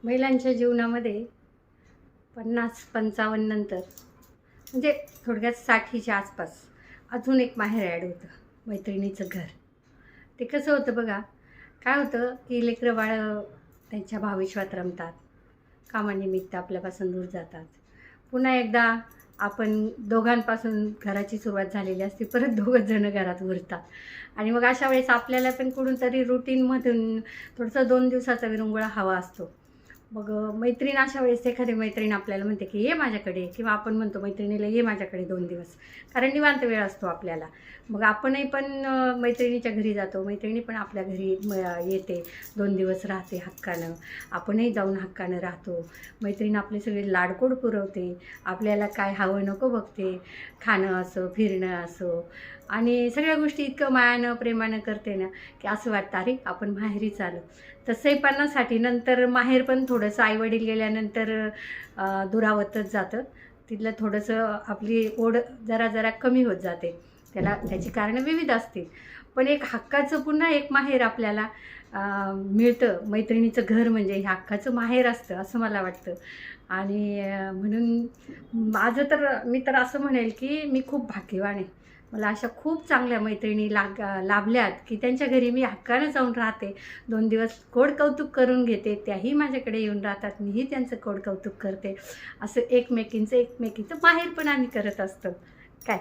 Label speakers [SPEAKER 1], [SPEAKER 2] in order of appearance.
[SPEAKER 1] महिलांच्या जीवनामध्ये 50-55 नंतर म्हणजे थोडक्यात 60च्या आसपास अजून एक माहेर ॲड होतं, मैत्रिणीचं घर. ते कसं होतं बघा, काय होतं की लेकरं बाळं त्यांच्या भावविश्वात रमतात, कामानिमित्त आपल्यापासून दूर जातात. पुन्हा एकदा आपण दोघांपासून घराची सुरुवात झालेली असते, परत दोघंच जणं घरात उरतात आणि मग अशा वेळेस आपल्याला पण कुठून तरी रुटीनमधून थोडंसं 2 दिवसाचा विरंगुळा हवा असतो. मग मैत्रीण अशा वेळेस एखादी मैत्रीण आपल्याला म्हणते की ये माझ्याकडे, किंवा आपण म्हणतो मैत्रिणीला ये माझ्याकडे 2 दिवस, कारण निवांत वेळ असतो आपल्याला. मग आपणही पण मैत्रिणीच्या घरी जातो, मैत्रिणी पण आपल्या घरी येते, 2 दिवस राहते हक्कानं, आपणही जाऊन हक्कानं राहतो. मैत्रीण आपले सगळे लाडकोड पुरवते, आपल्याला काय हवं नको बघते, खाणं असो फिरणं असो, आणि सगळ्या गोष्टी इतकं मायानं प्रेमानं करते ना की असं वाटतं अरे आपण माहेरीच आलो. तसंही 50साठी नंतर माहेर पण थोडंसं आईवडील गेल्यानंतर दुरावतच जातं. तिथलं थोडंसं आपली ओढ जरा कमी होत जाते. त्याची कारणं विविध असतील, पण एक हक्काचं पुन्हा एक माहेर आपल्याला मिळतं. मैत्रिणीचं घर म्हणजे हे हक्काचं माहेर असतं असं मला वाटतं. आणि म्हणून मी तर असं म्हणेल की मी खूप भाग्यवान आहे. मला अशा खूप चांगल्या मैत्रिणी लाभल्यात की त्यांच्या घरी मी हक्कानं जाऊन राहते, 2 दिवस कोड कौतुक करून घेते, त्याही माझ्याकडे येऊन राहतात, मीही त्यांचं कोड कौतुक करते. असं एकमेकींचं माहेर पण आम्ही करत असतो. काय